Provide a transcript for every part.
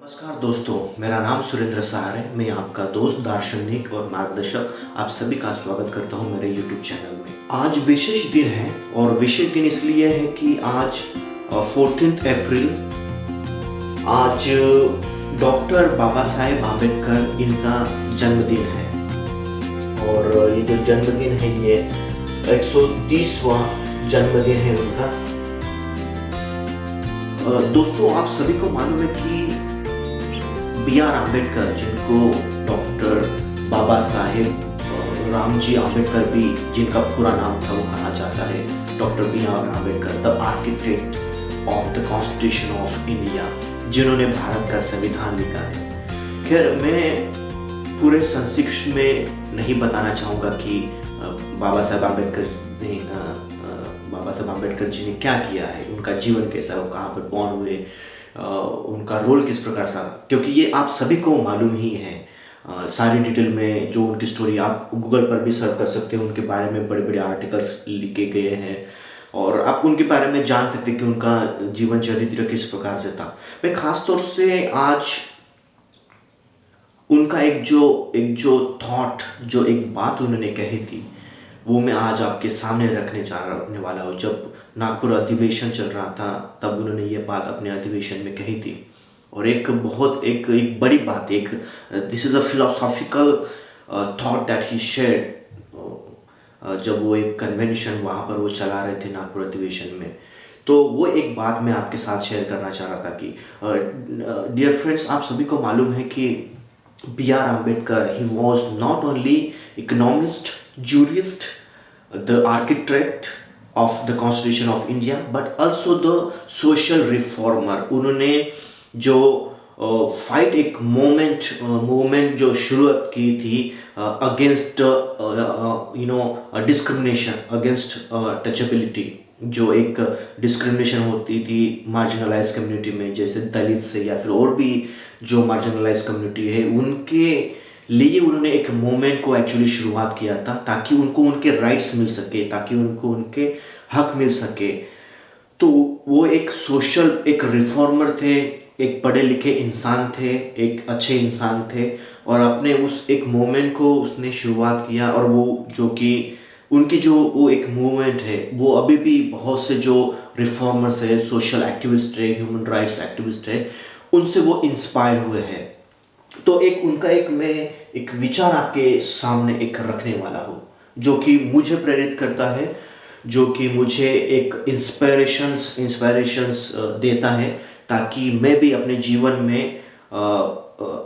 नमस्कार दोस्तों, मेरा नाम सुरेंद्र सहार है। मैं आपका दोस्त, दार्शनिक और मार्गदर्शक आप सभी का स्वागत करता हूं मेरे YouTube चैनल में। आज विशेष दिन है और विशेष दिन इसलिए है कि आज 14 अप्रैल आज डॉक्टर बाबा साहेब आम्बेडकर इनका जन्मदिन है। और ये जो जन्मदिन है ये 130वां जन्मदिन है उनका। दोस्तों, आप सभी को मालूम है कि B.R. आम्बेडकर, जिनको डॉक्टर बाबा साहेब रामजी आम्बेडकर भी जिनका पूरा नाम था वो कहा जाता है, doctor B.R. Ambedkar, the architect of the constitution of India, जिन्होंने भारत का संविधान लिखा है। खैर, मैं पूरे संक्षिप्त में नहीं बताना चाहूँगा कि बाबा साहेब आम्बेडकर जी ने क्या किया है, उनका जीवन कैसा, वो कहाँ पर बॉर्न हुए, उनका रोल किस प्रकार सा, क्योंकि ये आप सभी को मालूम ही है। सारी डिटेल में जो उनकी स्टोरी आप गूगल पर भी सर्च कर सकते हैं, उनके बारे में बड़े बड़े आर्टिकल्स लिखे गए हैं और आप उनके बारे में जान सकते हैं कि उनका जीवन चरित्र किस प्रकार से था। मैं खास तौर से आज उनका एक जो थॉट, जो एक बात उन्होंने कही थी, वो मैं आज आपके सामने रखने वाला हूँ। जब नागपुर अधिवेशन चल रहा था तब उन्होंने ये बात अपने अधिवेशन में कही थी और एक बड़ी बात, this is a philosophical thought that he shared जब वो एक कन्वेंशन वहाँ पर वो चला रहे थे नागपुर अधिवेशन में। तो वो एक बात मैं आपके साथ शेयर करना चाह रहा था कि डियर फ्रेंड्स, आप सभी को मालूम है कि B.R. Ambedkar, he was not only economist, jurist, the architect of the Constitution of India, but also the social reformer. उन्होंने जो फाइट, एक मूवमेंट जो शुरुआत की थी अगेंस्ट डिस्क्रिमिनेशन, अगेंस्ट टचेबिलिटी, जो एक डिस्क्रिमिनेशन होती थी मार्जिनलाइज कम्युनिटी में, जैसे दलित से या फिर और भी जो मार्जिनलाइज कम्युनिटी है, उनके लिए उन्होंने एक मूवमेंट को एक्चुअली शुरुआत किया था ताकि उनको उनके राइट्स मिल सके, ताकि उनको उनके हक मिल सके। तो वो एक सोशल, एक रिफॉर्मर थे, एक पढ़े लिखे इंसान थे, एक अच्छे इंसान थे और अपने उस एक मूवमेंट को उसने शुरुआत किया। और वो जो कि उनकी जो वो एक मूवमेंट है, वो अभी भी बहुत से जो रिफॉर्मर्स है, सोशल एक्टिविस्ट है, ह्यूमन राइट्स एक्टिविस्ट है, उनसे वो इंस्पायर हुए हैं। तो मैं एक विचार आपके सामने एक रखने वाला हूँ जो कि मुझे प्रेरित करता है, जो कि मुझे एक इंस्पायरेशंस देता है, ताकि मैं भी अपने जीवन में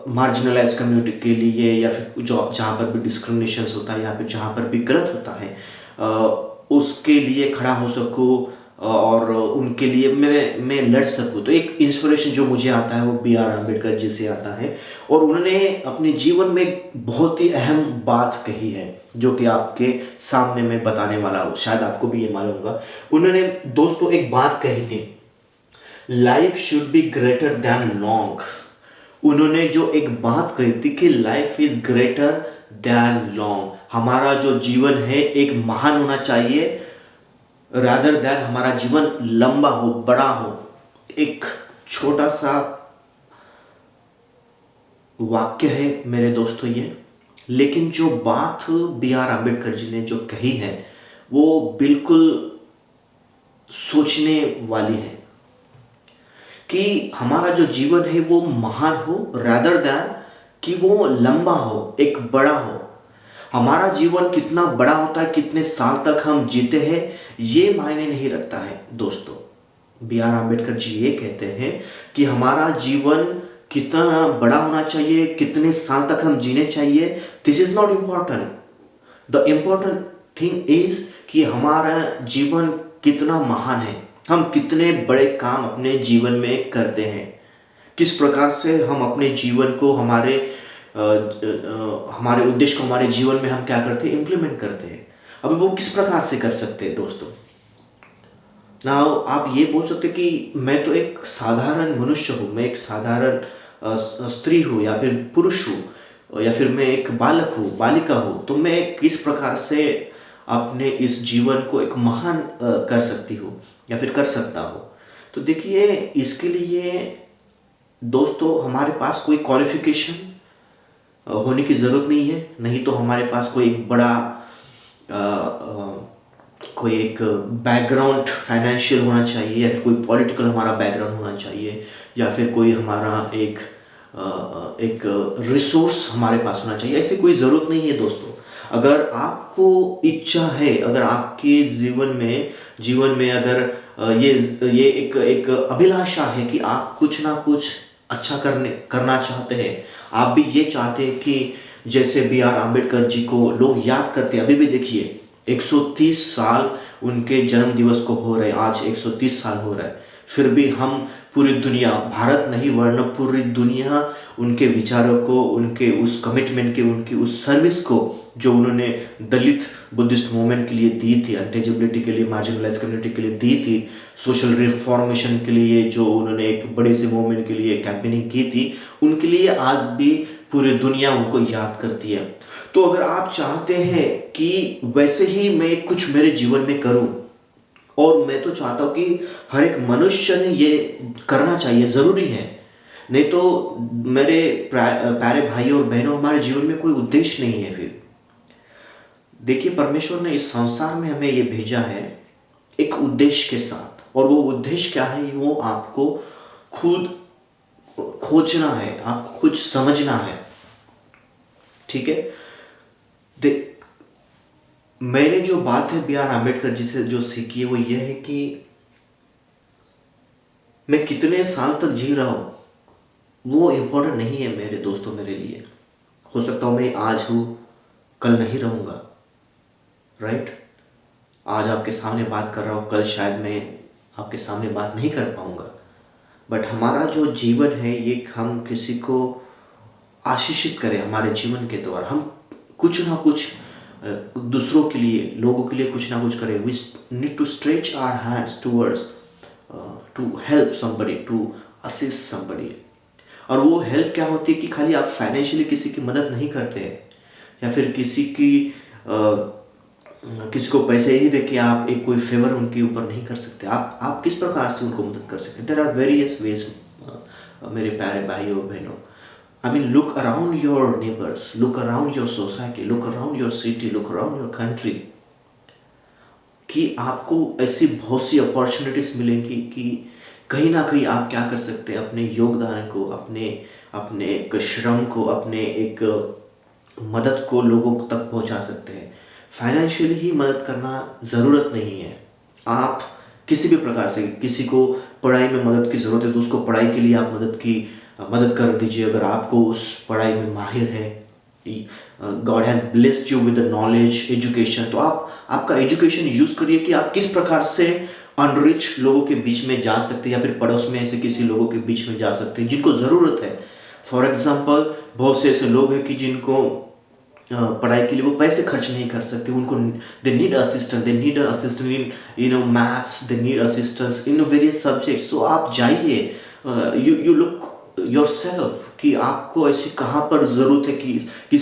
मार्जिनलाइज कम्युनिटी के लिए या फिर जो जहाँ पर भी डिस्क्रिमिनेशन होता है या फिर जहाँ पर भी गलत होता है उसके लिए खड़ा हो सकूँ और उनके लिए मैं लड़ सकूँ। तो एक इंस्पिरेशन जो मुझे आता है वो B.R. आम्बेडकर जी से आता है और उन्होंने अपने जीवन में बहुत ही अहम बात कही है जो कि आपके सामने मैं बताने वाला हूँ। शायद आपको भी ये मालूम होगा। उन्होंने दोस्तों एक बात कही थी, life should be greater than long. उन्होंने जो एक बात कही थी कि life is greater than long, हमारा जो जीवन है एक महान होना चाहिए, रादर दैन हमारा जीवन लंबा हो, बड़ा हो। एक छोटा सा वाक्य है मेरे दोस्तों ये, लेकिन जो बात B.R. आम्बेडकर जी ने जो कही है वो बिल्कुल सोचने वाली है कि हमारा जो जीवन है वो महान हो, रादर दैन कि वो लंबा हो, एक बड़ा हो। हमारा जीवन कितना बड़ा होता है, कितने साल तक हम जीते हैं, ये मायने नहीं रखता है दोस्तों। B.R. आम्बेडकर जी ये कहते हैं कि हमारा जीवन कितना बड़ा होना चाहिए, कितने साल तक हम जीने चाहिए, this is not important. The important thing is कि हमारा जीवन कितना महान है, हम कितने बड़े काम अपने जीवन में करते हैं, किस प्रकार से हम अपने जीवन को, हमारे उद्देश्य को हमारे जीवन में हम क्या करते हैं, इम्प्लीमेंट करते हैं। अभी वो किस प्रकार से कर सकते हैं दोस्तों। ना आप ये बोल सकते कि मैं तो एक साधारण मनुष्य हूँ, मैं एक साधारण स्त्री हूँ या फिर पुरुष हूँ या फिर मैं एक बालक हूँ, बालिका हूँ, तो मैं किस प्रकार से अपने इस जीवन को एक महान कर सकती हूँ या फिर कर सकता हूँ। तो देखिए, इसके लिए दोस्तों हमारे पास कोई क्वालिफिकेशन होने की ज़रूरत नहीं है, नहीं तो हमारे पास कोई एक बड़ा कोई एक बैकग्राउंड फाइनेंशियल होना चाहिए, या फिर कोई पॉलिटिकल हमारा बैकग्राउंड होना चाहिए, या फिर कोई हमारा एक रिसोर्स हमारे पास होना चाहिए। ऐसी कोई ज़रूरत नहीं है दोस्तों। अगर आपको इच्छा है, अगर आपके जीवन में अगर ये एक अभिलाषा है कि आप कुछ ना कुछ अच्छा करना चाहते हैं, आप भी ये चाहते हैं कि जैसे B.R. अम्बेडकर जी को लोग याद करते हैं, अभी भी देखिए 130 साल उनके जन्म दिवस को हो रहे, आज 130 साल हो रहा है, फिर भी हम पूरी दुनिया, भारत नहीं वरना पूरी दुनिया उनके विचारों को, उनके उस कमिटमेंट के, उनकी उस सर्विस को जो उन्होंने दलित बुद्धिस्ट मूवमेंट के लिए दी थी, अनटचेबिलिटी के लिए, मार्जिनलाइज कम्युनिटी के लिए दी थी, सोशल रिफॉर्मेशन के लिए जो उन्होंने एक बड़े से मूवमेंट के लिए कैंपेनिंग की थी, उनके लिए आज भी पूरी दुनिया उनको याद करती है। तो अगर आप चाहते हैं कि वैसे ही मैं कुछ मेरे जीवन में करूं, और मैं तो चाहता हूं कि हर एक मनुष्य ने ये करना चाहिए, ज़रूरी है, नहीं तो मेरे प्यारे भाई और बहनों, हमारे जीवन में कोई उद्देश्य नहीं है फिर। देखिए, परमेश्वर ने इस संसार में हमें ये भेजा है एक उद्देश्य के साथ, और वो उद्देश्य क्या है वो आपको खुद खोजना है, आपको कुछ समझना है। ठीक है, मैंने जो बात है B.R. अम्बेडकर जी से जो सीखी है वो ये है कि मैं कितने साल तक जी रहा हूं वो इम्पोर्टेंट नहीं है मेरे दोस्तों, मेरे लिए। हो सकता हूं मैं आज हूं, कल नहीं रहूंगा, राइट। आज आपके सामने बात कर रहा हूं, कल शायद मैं आपके सामने बात नहीं कर पाऊंगा। बट हमारा जो जीवन है ये हम किसी को आशीषित करें हमारे जीवन के द्वारा, हम कुछ ना कुछ दूसरों के लिए, लोगों के लिए कुछ ना कुछ करें। We need to stretch our hands towards to help somebody, to assist somebody. और वो हेल्प क्या होती है कि खाली आप फाइनेंशियली किसी की मदद नहीं करते हैं, या फिर किसी को पैसे ही देके आप एक कोई फेवर उनके ऊपर नहीं कर सकते। आप किस प्रकार से उनको मदद कर सकते हैं? देयर आर वेरियस वेज मेरे प्यारे भाई और बहनों। I mean, look around your neighbors, look around your society, look around your city, look around your country, कि आपको ऐसी बहुत सी अपॉर्चुनिटीज मिलेंगी कि कहीं ना कहीं आप क्या कर सकते हैं, अपने योगदान को, अपने एक श्रम को, अपने एक मदद को लोगों तक पहुंचा सकते हैं। फाइनेंशियली ही मदद करना ज़रूरत नहीं है। आप किसी भी प्रकार से, किसी को पढ़ाई में मदद की ज़रूरत है तो उसको पढ़ाई के लिए आप मदद कर दीजिए। अगर आपको उस पढ़ाई में माहिर है, God has blessed you with knowledge, education, तो आप आपका एजुकेशन यूज़ करिए कि आप किस प्रकार से अनरिच लोगों के बीच में जा सकते हैं, या फिर पड़ोस में ऐसे किसी लोगों के बीच में जा सकते हैं जिनको ज़रूरत है। फॉर एग्जाम्पल, बहुत से ऐसे लोग हैं कि जिनको पढ़ाई के लिए वो पैसे खर्च नहीं कर सकते, उनको they need assistant in maths, they need assistance in various subjects. तो आप जाइए, यू लुक योरसेल्फ कि आपको ऐसी कहाँ पर ज़रूरत है, कि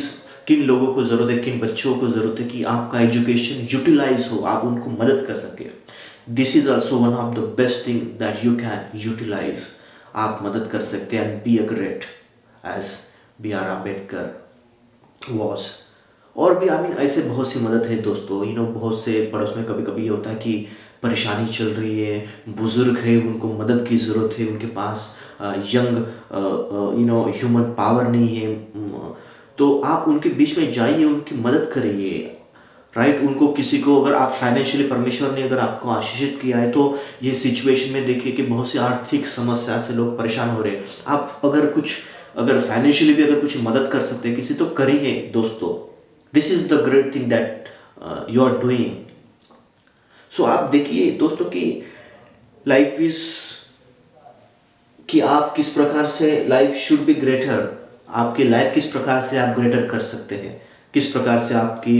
किन लोगों को ज़रूरत है, किन बच्चों को ज़रूरत है कि आपका एजुकेशन यूटिलाइज हो, आप उनको मदद कर सके। This is also one of the best thing that you can utilize. आप मदद कर सकते हैं, and be a great as B.R. Ambedkar was. और भी ऐसे बहुत सी मदद है दोस्तों। बहुत से पड़ोस में कभी कभी ये होता है कि परेशानी चल रही है, बुजुर्ग है, उनको मदद की ज़रूरत है, उनके पास यंग ह्यूमन पावर नहीं है, तो आप उनके बीच में जाइए, उनकी मदद करिए, राइट। उनको, किसी को अगर आप फाइनेंशियली, परमेश्वर ने अगर आपको आशीषित किया है, तो ये सिचुएशन में देखिए कि बहुत सी आर्थिक समस्या से लोग परेशान हो रहे हैं। आप अगर फाइनेंशियली भी अगर कुछ मदद कर सकते हैं किसी, तो करिए दोस्तों। This is the great thing that you are doing. So आप देखिए दोस्तों कि लाइफ इज, कि आप किस प्रकार से लाइफ शुड बी ग्रेटर, आपकी लाइफ किस प्रकार से आप ग्रेटर कर सकते हैं, किस प्रकार से आपके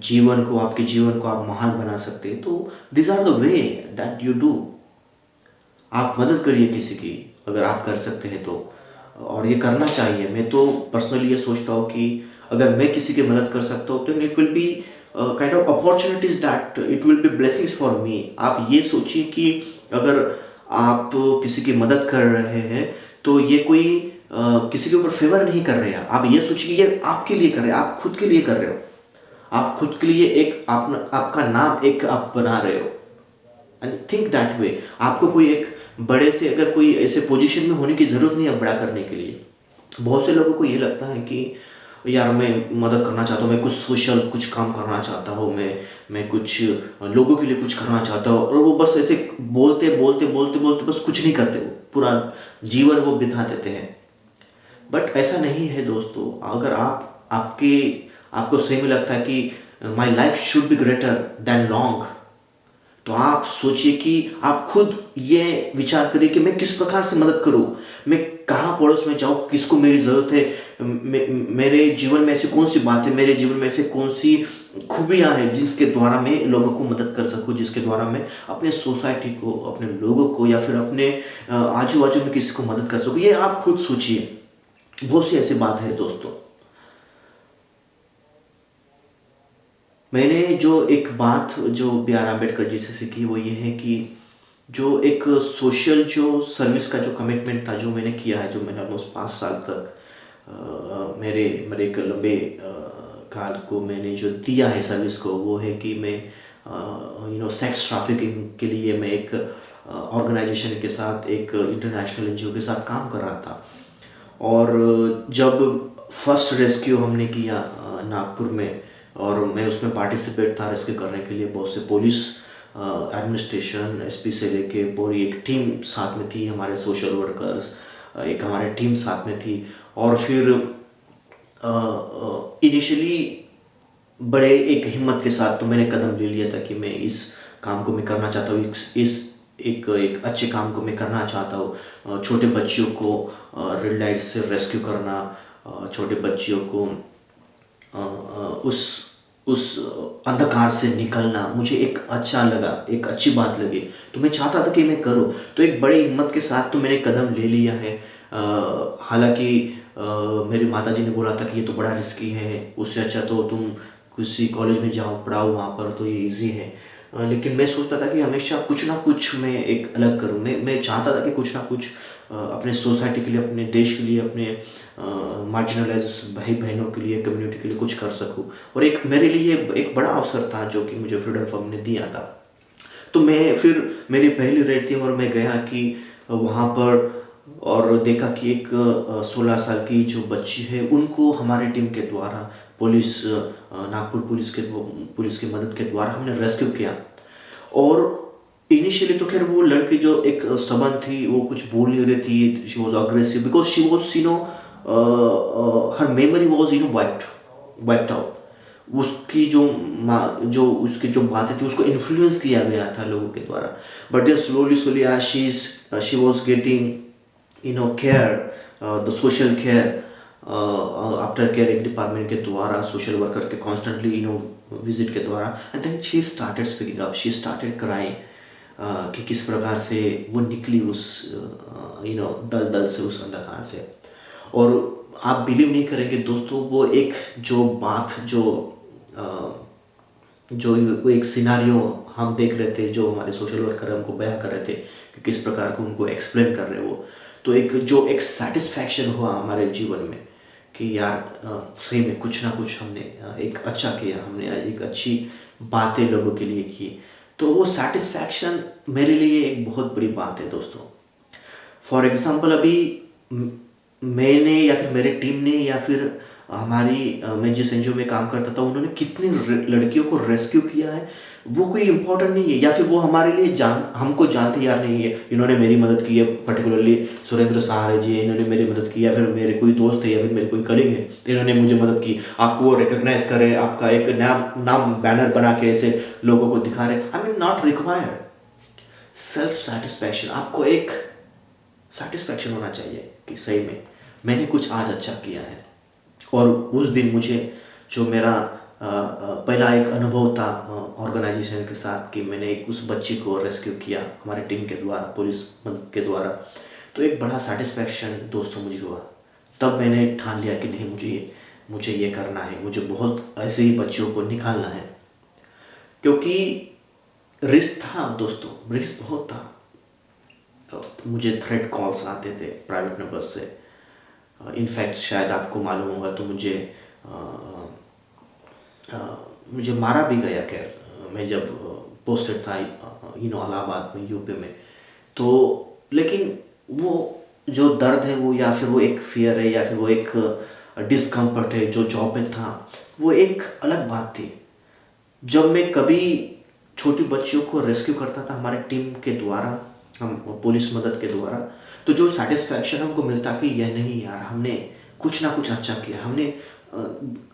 जीवन को आप महान बना सकते हैं। तो this are the way that you do. आप मदद करिए किसी की, अगर आप कर सकते हैं तो, और ये करना चाहिए। मैं तो पर्सनली ये सोचता हूँ कि अगर मैं किसी की मदद कर सकता हूँ तो it will be kind of opportunities that it will be blessings for me. आप ये सोचिए कि अगर आप किसी की मदद कर रहे हैं तो ये कोई किसी के ऊपर फेवर नहीं कर रहे हैं। आप ये सोचिए ये आपके लिए कर रहे हैं, आप खुद के लिए कर रहे हो। आप खुद के लिए एक आपका नाम एक आप बना रहे हो। And think that way. आपको कोई एक बड़े से अगर कोई ऐसे पोजीशन में होने की ज़रूरत नहीं है बड़ा करने के लिए। बहुत से लोगों को ये लगता है कि यार मैं मदद करना चाहता हूँ, मैं कुछ सोशल कुछ काम करना चाहता हूँ, मैं कुछ लोगों के लिए कुछ करना चाहता हूँ, और वो बस ऐसे बोलते बोलते बोलते बोलते बस कुछ नहीं करते, वो पूरा जीवन वो बिता देते हैं। बट ऐसा नहीं है दोस्तों। अगर आपको सही में लगता है कि my life should be greater than long, तो आप सोचिए कि आप खुद ये विचार करिए कि मैं किस प्रकार से मदद करूं, मैं कहाँ पड़ोस में जाऊं, किसको मेरी ज़रूरत है, मेरे जीवन में ऐसी कौन सी बात है, मेरे जीवन में ऐसे कौन सी खूबियाँ हैं जिसके द्वारा मैं लोगों को मदद कर सकूं, जिसके द्वारा मैं अपने सोसाइटी को, अपने लोगों को, या फिर अपने आजू बाजू में किसी को मदद कर सकूं। ये आप खुद सोचिए। बहुत सी ऐसी बात है दोस्तों। मैंने जो एक बात जो बी आर अम्बेडकर जी से सीखी वो ये है कि जो एक सोशल जो सर्विस का जो कमिटमेंट था जो मैंने किया है, जो मैंने ऑलमोस्ट 5 साल तक मेरे मेरे एक लंबे काल को मैंने जो दिया है सर्विस को, वो है कि मैं सेक्स ट्रैफिकिंग के लिए मैं एक ऑर्गेनाइजेशन के साथ, एक इंटरनेशनल एनजीओ के साथ काम कर रहा था। और जब फर्स्ट रेस्क्यू हमने किया नागपुर में, और मैं उसमें पार्टिसिपेट था रेस्क्यू करने के लिए, बहुत से पुलिस एडमिनिस्ट्रेशन एसपी से लेके पूरी एक टीम साथ में थी, हमारे सोशल वर्कर्स एक हमारी टीम साथ में थी। और फिर इनिशियली बड़े एक हिम्मत के साथ तो मैंने कदम ले लिया था कि मैं इस काम को मैं करना चाहता हूँ, इस एक अच्छे काम को मैं करना चाहता हूँ। छोटे बच्चियों को रेड लाइट से रेस्क्यू करना, छोटे बच्चियों को उस अंधकार से निकलना मुझे एक अच्छा लगा, एक अच्छी बात लगी, तो मैं चाहता था कि मैं करूँ। तो एक बड़ी हिम्मत के साथ तो मैंने कदम ले लिया है। हालांकि मेरी माताजी ने बोला था कि ये तो बड़ा रिस्की है, उससे अच्छा तो तुम किसी कॉलेज में जाओ, पढ़ाओ वहाँ पर, तो ये इजी है। लेकिन मैं सोचता था कि हमेशा कुछ ना कुछ मैं एक अलग करूँ। मैं चाहता था कि कुछ ना कुछ अपने सोसाइटी के लिए, अपने देश के लिए, अपने मार्जिनलाइज भाई बहनों के लिए, कम्युनिटी के लिए कुछ कर सकूं। और एक मेरे लिए एक बड़ा अवसर था जो कि मुझे फ्रीडम फॉर्म ने दिया था। तो मैं फिर मेरी पहली रेड थी और मैं गया कि वहाँ पर, और देखा कि एक 16 साल की जो बच्ची है उनको हमारी टीम के द्वारा नागपुर पुलिस की मदद के द्वारा हमने रेस्क्यू किया। और इनिशियली तो खैर वो लड़की जो एक स्टबर्न थी, वो कुछ बोल नहीं रही थी, she was aggressive because she was her memory was wiped out. उसकी जो उसकी जो बातें थी उसको इन्फ्लुएंस किया गया था लोगों के द्वारा। बट देन स्लोली आज she was getting care, the social care, after care एक डिपार्टमेंट के द्वारा, सोशल वर्कर के कॉन्स्टेंटली विजिट के द्वारा। And then she started speaking up, she started crying कि किस प्रकार से वो निकली उस दल से, उस अंधकार से। और आप बिलीव नहीं करेंगे दोस्तों, वो एक जो बात जो वो एक सिनारियो हम देख रहे थे, जो हमारे सोशल वर्कर हमको बयां कर रहे थे कि किस प्रकार को उनको एक्सप्लेन कर रहे वो, तो एक सेटिस्फैक्शन हुआ हमारे जीवन में कि यार सही में कुछ ना कुछ हमने एक अच्छा किया, हमने एक अच्छी बातें लोगों के लिए की। तो वो सेटिस्फैक्शन मेरे लिए एक बहुत बड़ी बात है दोस्तों। फॉर एग्जांपल अभी मैंने या फिर मेरे टीम ने या फिर मैं जिस एनजीओ में काम करता था, उन्होंने कितनी लड़कियों को रेस्क्यू किया है वो कोई इम्पोर्टेंट नहीं है, या फिर वो हमारे लिए हमको जानते यार नहीं है इन्होंने मेरी मदद की है, पर्टिकुलरली सुरेंद्र सहारे जी इन्होंने मेरी मदद की, या फिर मेरे कोई दोस्त है या फिर मेरे कोई कलीग है तो इन्होंने मुझे मदद की। आपको वो रिकॉग्नाइज करे, आपका एक नाम बैनर बना के ऐसे लोगों को दिखा रहे, I mean not required. Self satisfaction, आपको एक सेटिस्फैक्शन होना चाहिए कि सही में मैंने कुछ आज अच्छा किया है। और उस दिन मुझे जो मेरा पहला एक अनुभव था ऑर्गेनाइजेशन के साथ कि मैंने एक उस बच्ची को रेस्क्यू किया हमारी टीम के द्वारा, पुलिस के द्वारा, तो एक बड़ा सेटिस्फैक्शन दोस्तों मुझे हुआ। तब मैंने ठान लिया कि नहीं, मुझे ये करना है, मुझे बहुत ऐसे ही बच्चियों को निकालना है। क्योंकि रिस्क था दोस्तों, रिस्क बहुत था। मुझे थ्रेट कॉल्स आते थे प्राइवेट नंबर से। इनफैक्ट शायद आपको मालूम होगा तो मुझे मारा भी गया। खैर मैं जब पोस्टेड था इलाहाबाद में, यूपी में, तो लेकिन वो जो दर्द है वो, या फिर वो एक फियर है, या फिर वो एक डिस्कम्फर्ट है जो जॉब में था, वो एक अलग बात थी। जब मैं कभी छोटी बच्चियों को रेस्क्यू करता था हमारे टीम के द्वारा, हम पुलिस मदद के द्वारा, तो जो सेटिस्फैक्शन हमको मिलता कि यह नहीं यार, हमने कुछ ना कुछ अच्छा किया, हमने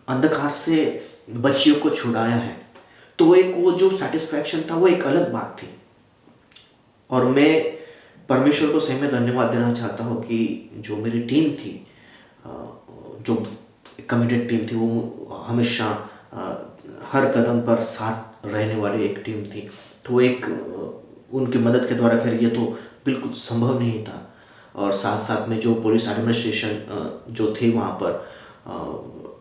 अंधकार से बच्चियों को छुड़ाया है, तो वो जो सेटिस्फैक्शन था वो एक अलग बात थी। और मैं परमेश्वर को सही में धन्यवाद देना चाहता हूँ कि जो मेरी टीम थी, जो कमिटेड टीम थी, वो हमेशा हर कदम पर साथ रहने वाली एक टीम थी। तो एक उनकी मदद के द्वारा, खैर ये तो बिल्कुल संभव नहीं था। और साथ साथ में जो पुलिस एडमिनिस्ट्रेशन जो थे वहाँ पर,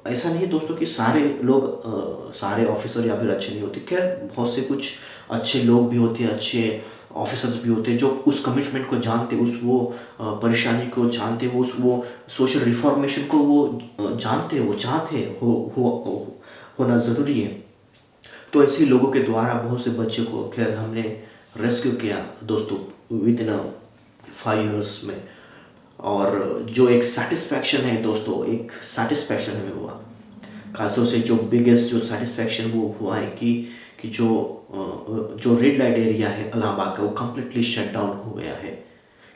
ऐसा नहीं दोस्तों कि सारे लोग, सारे ऑफिसर या फिर अच्छे नहीं होते। खैर बहुत से कुछ अच्छे लोग भी होते हैं, अच्छे ऑफिसर्स भी होते हैं जो उस कमिटमेंट को जानते, वो परेशानी को जानते, वो सोशल रिफॉर्मेशन को वो जानते, वो चाहते होना ज़रूरी है। तो ऐसे लोगों के द्वारा बहुत से बच्चों को खैर हमने रेस्क्यू किया दोस्तों विद इन 5 years में। और जो एक सेटिस्फैक्शन है दोस्तों, एक सेटिस्फैक्शन हमें हुआ, खासतौर से जो बिगेस्ट जो सेटिस्फैक्शन वो हुआ है कि जो रेड लाइट एरिया है इलाहाबाद का, वो कम्प्लीटली शट डाउन हो गया है।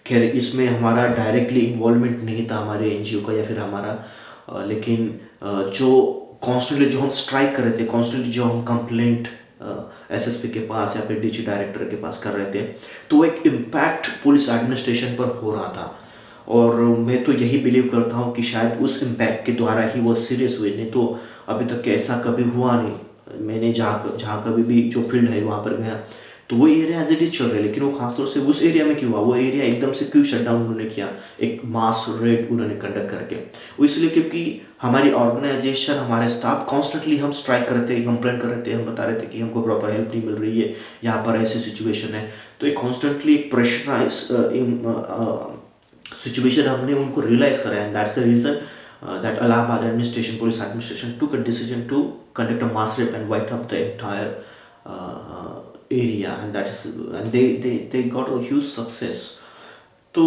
खैर इसमें हमारा डायरेक्टली इन्वॉल्वमेंट नहीं था हमारे एनजीओ का या फिर हमारा, लेकिन जो कॉन्स्टेंटली जो हम स्ट्राइक कर रहे थे, कॉन्स्टेंटली जो हम कंप्लेंट एसएसपी के पास या फिर डीजी डायरेक्टर के पास कर रहे थे, तो एक इम्पैक्ट पुलिस एडमिनिस्ट्रेशन पर हो रहा था। और मैं तो यही बिलीव करता हूँ कि शायद उस इम्पैक्ट के द्वारा ही वो सीरियस हुए, नहीं तो अभी तक ऐसा कभी हुआ नहीं। मैंने जहाँ कभी भी जो फील्ड है वहाँ पर गया तो वो एरिया एज इट इज चल रहा है, लेकिन वो खासतौर से उस एरिया में क्यों हुआ, वो एरिया एकदम से क्यों शट डाउन उन्होंने किया, एक मास रेड उन्होंने कंडक्ट करके। वो इसलिए क्योंकि हमारी ऑर्गेनाइजेशन, हमारे स्टाफ कॉन्स्टेंटली हम स्ट्राइक कर रहे थे, कंप्लेंट कर रहे थे, हम बता रहे थे कि हमको प्रॉपर हेल्प नहीं मिल रही है, यहाँ पर ऐसी सिचुएशन है। तो एक कॉन्स्टेंटली एक प्रेशराइज सिचुएशन हमने उनको रियलाइज कराया, and that's the reason that Allahabad administration, police administration took a decision to conduct a mass rape and wipe up the entire area, and they got a huge success. तो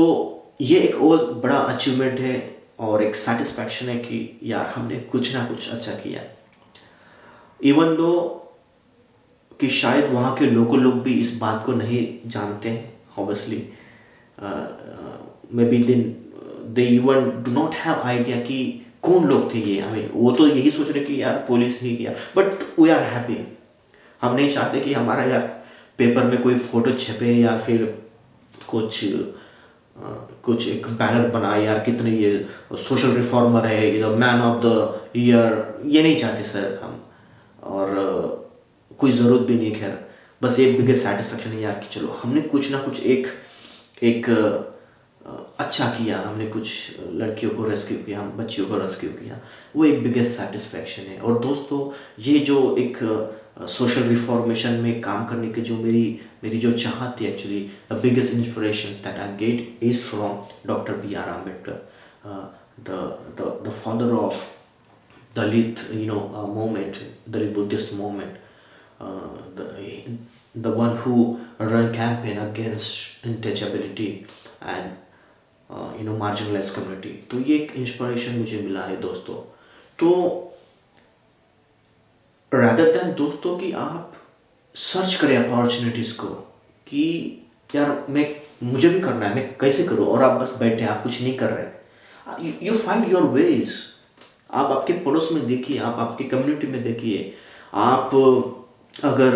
ये एक और बड़ा achievement है और एक satisfaction है कि यार हमने कुछ ना कुछ अच्छा किया। इवन दो कि शायद वहाँ के लोकल लोग भी इस बात को नहीं जानते हैं, obviously may be they even do not have idea कि कौन लोग थे ये। हमें वो तो यही सोच रहे कि यार पुलिस ही किया, बट वी आर हैप्पी। हम नहीं चाहते कि हमारा यार पेपर में कोई फोटो छपे या फिर कुछ एक बैनर बनाए यार कितने ये सोशल रिफॉर्मर है, मैन ऑफ द ईयर, ये नहीं चाहते सर हम। और कोई ज़रूरत भी नहीं, खैर बस एक बिगेस्ट सेटिस्फैक्शन है यार कि चलो हमने कुछ ना कुछ एक अच्छा किया, हमने कुछ लड़कियों को रेस्क्यू किया, हम बच्चियों को रेस्क्यू किया, वो एक बिगेस्ट सेटिस्फैक्शन है। और दोस्तों ये जो एक सोशल रिफॉर्मेशन में काम करने की जो मेरी जो चाहत थी, actually the biggest inspiration that I get is from doctor B.R. Ambedkar, the father of Dalit movement, Dalit Buddhist movement, the one who run campaign against untouchability and marginalize community. तो ये एक इंस्पिरेशन मुझे मिला है दोस्तों। तो rather than दोस्तों कि आप सर्च करें अपॉर्चुनिटीज़ को कि यार मुझे भी करना है, मैं कैसे करूँ, और आप बस बैठे, आप कुछ नहीं कर रहे, यू फाइंड योर वेज। आप आपके पड़ोस में देखिए, आप आपके कम्युनिटी में देखिए, आप अगर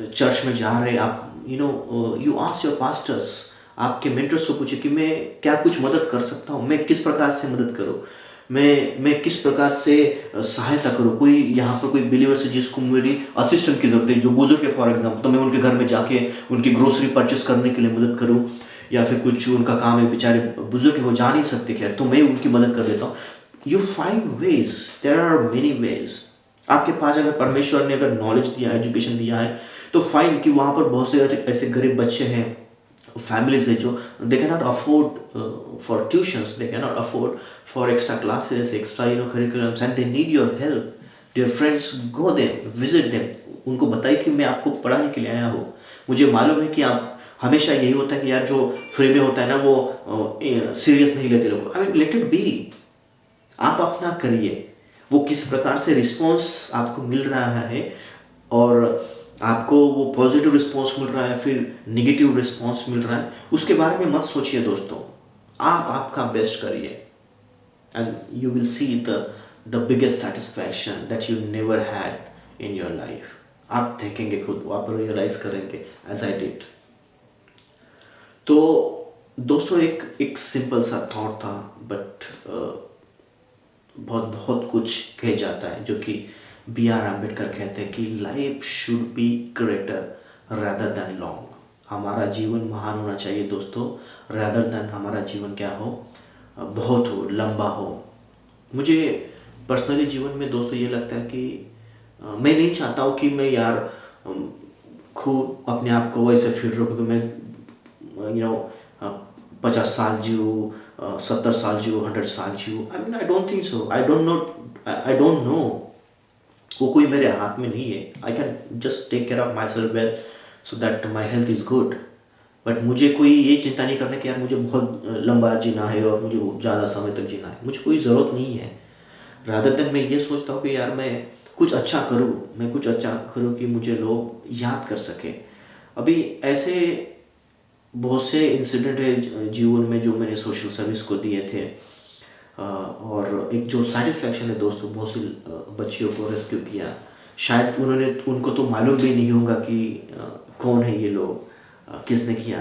चर्च में जा रहे, आप यू आस्क योर पास्टर्स, आपके मेंटर्स को पूछे कि मैं क्या कुछ मदद कर सकता हूँ, मैं किस प्रकार से मदद करूँ, मैं किस प्रकार से सहायता करूँ। कोई यहाँ पर कोई बिलीवर्स है जिसको मेरी असिस्टेंट की ज़रूरत है, जो बुजुर्ग है फॉर एग्जाम्पल, तो मैं उनके घर में जाके उनकी ग्रोसरी परचेस करने के लिए मदद करूँ, या फिर कुछ उनका काम है, बेचारे बुजुर्ग है वो जा नहीं सकते खैर, तो मैं उनकी मदद कर देता हूँ। You find ways, there are many ways. आपके पास अगर परमेश्वर ने अगर नॉलेज दिया है, एजुकेशन दिया है, तो फाइन कि वहाँ पर बहुत से ऐसे गरीब बच्चे हैं, families है जो they cannot afford for tuitions, they cannot afford for extra classes, extra curriculums, and they need your help. Dear friends, go there, visit them. उनको बताइए कि मैं आपको पढ़ाने के लिए आया हूँ. मुझे मालूम है कि आप हमेशा यही होता है कि यार जो फ्री में होता है ना वो सीरियस नहीं लेते लोग. I mean let it be. आप अपना करिए. वो किस प्रकार से रिस्पॉन्स आपको मिल रहा है और आपको वो पॉजिटिव रिस्पॉन्स मिल रहा है फिर निगेटिव रिस्पॉन्स मिल रहा है, उसके बारे में मत सोचिए दोस्तों. आप आपका बेस्ट करिए and you will see the biggest satisfaction that you never had in your life. आप देखेंगे खुद, आप रियलाइज करेंगे एज आई डिड. तो दोस्तों एक सिंपल सा थॉट था, बट बहुत बहुत कुछ कह जाता है, जो कि बी आर अम्बेडकर कहते हैं कि life should be greater rather than long. हमारा जीवन महान होना चाहिए दोस्तों, रादर देन हमारा जीवन क्या हो, बहुत हो, लंबा हो. मुझे पर्सनली जीवन में दोस्तों ये लगता है कि मैं नहीं चाहता हूँ कि मैं यार खूब अपने आप को वैसे फिट रखूँ कि मैं 50 साल जीऊँ, 70 साल जीऊँ, 100 साल जीऊँ. I mean I don't think so. I don't know. वो कोई मेरे हाथ में नहीं है. I can just take care of myself well so that my health is good. But मुझे कोई ये चिंता नहीं करना कि यार मुझे बहुत लंबा जीना है और मुझे ज़्यादा समय तक जीना है. मुझे कोई ज़रूरत नहीं है. रादर देन मैं ये सोचता हूँ कि यार मैं कुछ अच्छा करूँ कि मुझे लोग याद कर सके. अभी ऐसे बहुत से इंसिडेंट है जीवन में जो मैंने सोशल सर्विस को दिए थे, और एक जो सेटिस्फैक्शन है दोस्तों, बहुत सी बच्चियों को रेस्क्यू किया. शायद उनको तो मालूम भी नहीं होगा कि कौन है ये लोग, किसने किया.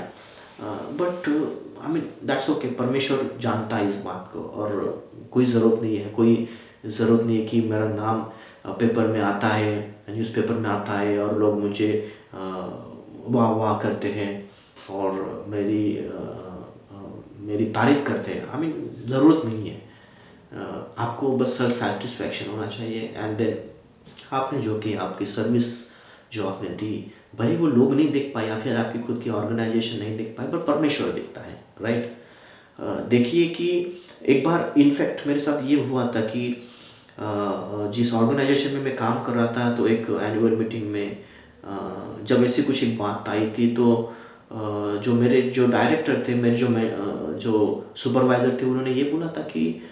But I mean that's okay. परमेश्वर जानता है इस बात को, और कोई ज़रूरत नहीं है कि मेरा नाम पेपर में आता है, न्यूज़पेपर में आता है और लोग मुझे वाह वाह करते हैं और मेरी तारीफ करते हैं. आई मीन ज़रूरत नहीं है. आपको बस सेल्फ सेटिस्फैक्शन होना चाहिए. एंड देन आपने जो कि आपकी सर्विस जो आपने दी, भले वो लोग नहीं देख पाए या फिर आपकी खुद की ऑर्गेनाइजेशन नहीं देख पाए, पर परमेश्वर दिखता है, राइट. देखिए कि एक बार इनफैक्ट मेरे साथ ये हुआ था कि जिस ऑर्गेनाइजेशन में मैं काम कर रहा था, तो एक एनुअल मीटिंग में जब ऐसी कुछ एक बात आई थी, तो जो मेरे जो डायरेक्टर थे, मेरे जो सुपरवाइज़र थे, उन्होंने ये बोला था कि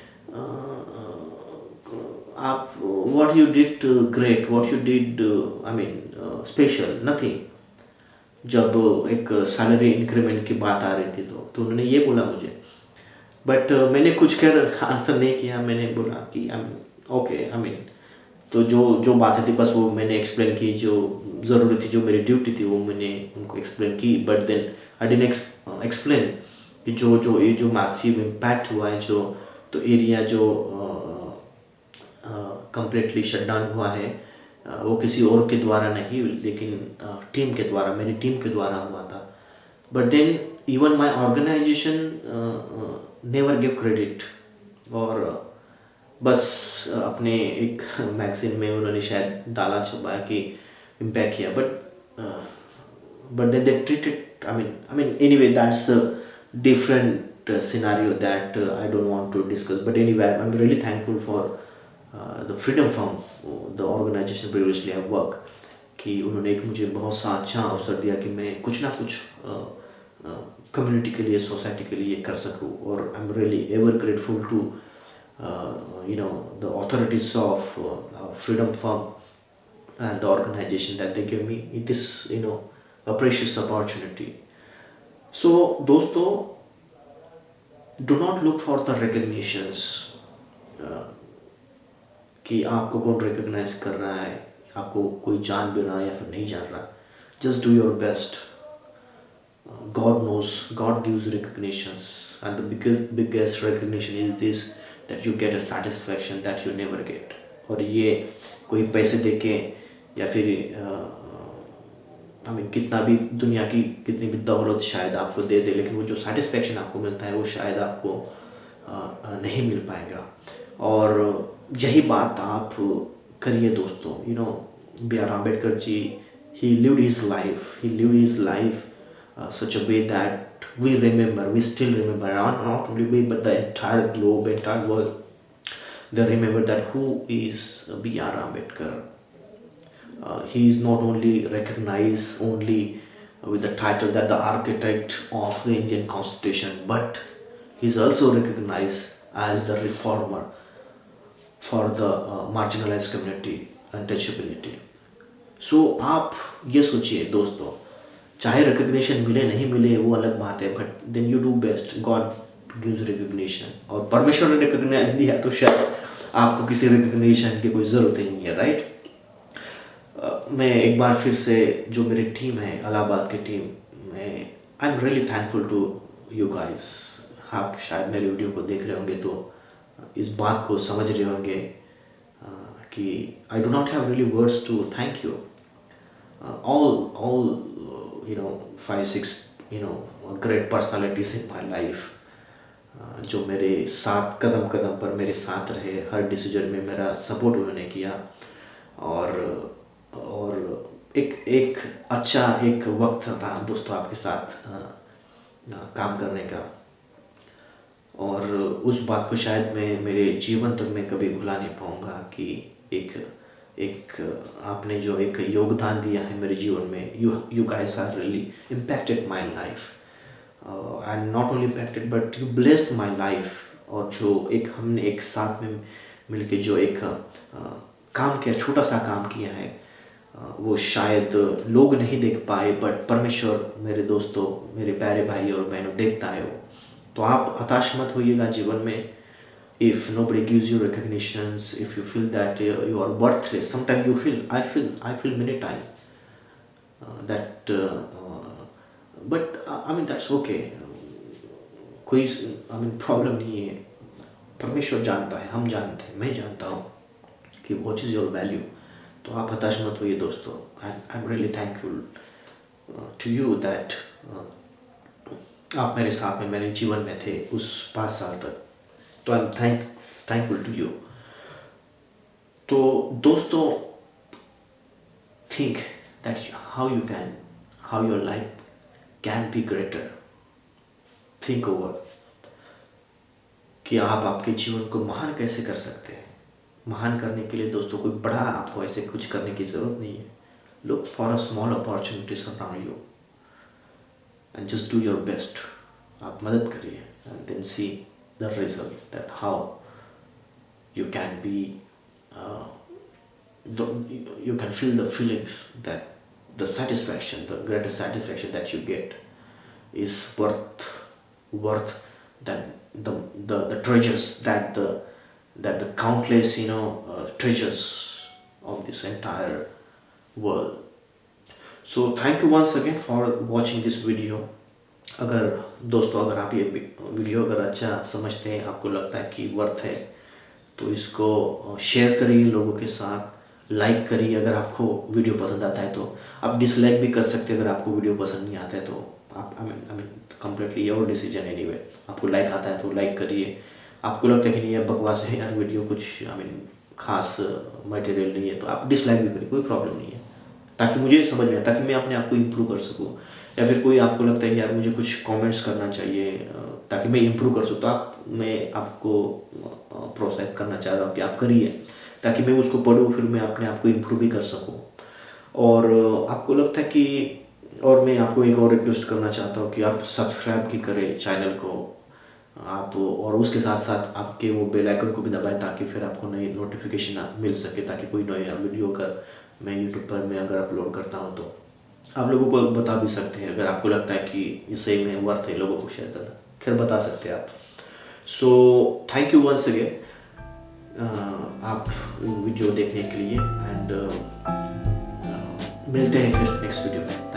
आप what you did great, what you did I mean special, nothing. जब एक सैलरी इंक्रीमेंट की बात आ रही थी तो उन्होंने ये बोला मुझे. बट मैंने कुछ कर आंसर नहीं किया. मैंने बोला कि I mean okay, I mean तो जो बातें थी बस वो मैंने एक्सप्लेन की, जो ज़रूरी थी, जो मेरी ड्यूटी थी, वो मैंने उनको एक्सप्लेन की. But then I didn't explain कि जो मैसिव इम्पैक्ट हुआ है, जो तो एरिया जो कम्प्लीटली शट डाउन हुआ है, वो किसी और के द्वारा नहीं, लेकिन टीम के द्वारा, मेरी टीम के द्वारा हुआ था. But then even my organization never give credit. और बस अपने एक मैगजीन में उन्होंने शायद डाला, छुपाया कि इम्पैक्ट किया. But then they treated, I mean anyway that's a different scenario that I don't want to discuss. But anyway, I'm really thankful for the Freedom Farm, the organization previously I work, कि उन्होंने एक मुझे बहुत सा अच्छा अवसर दिया कि मैं कुछ ना कुछ कम्युनिटी के लिए, सोसाइटी के लिए कर सकूँ. और I am really ever grateful to the authorities of Freedom Farm and the organization that they gave me. It is a precious opportunity. So दोस्तों, do not look for the recognitions, कि आपको कौन recognise कर रहा है, आपको कोई जान भी रहा है या फिर नहीं जान रहा. Just do your best. God knows, God gives recognitions, and the biggest recognition is this, that you get a satisfaction that you never get. और ये कोई पैसे देके या फिर कितना भी दुनिया की कितनी भी दौलत शायद आपको दे दे, लेकिन वो जो सेटिस्फैक्शन आपको मिलता है वो शायद आपको नहीं मिल पाएगा. और यही बात आप करिए दोस्तों. B R Ambedkar ji, he lived his life such a way that we remember, we still remember, not only we, but the entire globe, entire world, they remember that who is B.R. Ambedkar. He is not only recognized only with the title that the architect of the Indian Constitution, but he is also recognized as the reformer for the marginalized community, untouchability. सो आप ये सोचिए दोस्तों, चाहे recognition मिले नहीं मिले वो अलग बात है, but then you do best, God gives recognition, और परमेश्वर ने रिकग्नाइज दिया तो शायद आपको किसी रिकग्निशन की कोई ज़रूरत ही नहीं है, राइट? मैं एक बार फिर से जो मेरी टीम है, इलाहाबाद की टीम, मैं I am really thankful to you guys. आप शायद मेरे वीडियो को देख रहे होंगे तो इस बात को समझ रहे होंगे कि I do not have really words to thank you all you know 5-6 great personalities in my life, जो मेरे साथ कदम कदम पर मेरे साथ रहे, हर डिसीजन में मेरा सपोर्ट उन्होंने किया, और एक अच्छा एक वक्त था दोस्तों आपके साथ काम करने का, और उस बात को शायद मैं मेरे जीवन तक मैं कभी भुला नहीं पाऊँगा कि एक आपने जो एक योगदान दिया है मेरे जीवन में, you guys are really impacted my life, and not only impacted but you blessed my life. और जो एक हमने एक साथ में मिलके जो एक काम किया, छोटा सा काम किया है, वो शायद लोग नहीं देख पाए, बट परमेश्वर मेरे दोस्तों, मेरे प्यारे भाई और बहनों देखता है वो। तो आप हताश मत होइएगा जीवन में। If nobody gives you recognitions, if you feel that you are worthless, sometimes you feel, I feel many times that but I mean that's okay, कोई प्रॉब्लम नहीं है, परमेश्वर जानता है, हम जानते हैं, मैं जानता हूँ कि what is your value। तो आप हताश मत होइए दोस्तों, I'm really thankful to you that आप मेरे साथ में मेरे जीवन में थे उस 5 साल तक, तो I am thankful to you. तो दोस्तों, think that how your life can be greater. Think over कि आप आपके जीवन को महान कैसे कर सकते हैं। महान करने के लिए दोस्तों कोई बड़ा आपको ऐसे कुछ करने की ज़रूरत नहीं है। Look for a small opportunities around you and just do your best. आप मदद करिए and then see the result, that how you can be you can feel the feelings, that the satisfaction, the greatest satisfaction that you get is worth that the treasures, that the countless treasures of this entire world. So thank you once again for watching this video. अगर दोस्तों, अगर आप ये video अगर अच्छा समझते हैं, आपको लगता है कि वर्थ है, तो इसको शेयर करिए लोगों के साथ, लाइक करिए। अगर आपको वीडियो पसंद आता है तो आप डिसलाइक भी कर सकते हैं। अगर आपको वीडियो पसंद नहीं आता है तो आप I mean completely your decision anyway. आपको लाइक आता है तो लाइक करिए, आपको लगता है कि नहीं यार बकवास है यार वीडियो, कुछ खास मटेरियल नहीं है, तो आप डिसलाइक भी करिए, कोई प्रॉब्लम नहीं है, ताकि मुझे समझ में आए, ताकि मैं अपने आप को इम्प्रूव कर सकूँ। या फिर कोई आपको लगता है यार मुझे कुछ कमेंट्स करना चाहिए ताकि मैं इम्प्रूव कर सकूँ, तो मैं आपको प्रोत्साहित करना चाह रहा हूँ कि आप करिए, ताकि मैं उसको पढ़ूँ, फिर मैं अपने आप को इम्प्रूव भी कर सकूँ। और आपको लगता है कि, और मैं आपको एक और रिक्वेस्ट करना चाहता हूँ कि आप सब्सक्राइब भी करें चैनल को आप, और उसके साथ साथ आपके वो बेल आइकन को भी दबाएं, ताकि फिर आपको नई नोटिफिकेशन मिल सके, ताकि कोई नया वीडियो अगर मैं यूट्यूब पर मैं अगर अपलोड करता हूँ तो आप लोगों को बता भी सकते हैं। अगर आपको लगता है कि इससे में वर्थ है लोगों को शेयर करना, फिर बता सकते हैं आप। So thank you once again आप वीडियो देखने के लिए, एंड मिलते हैं फिर नेक्स्ट वीडियो में।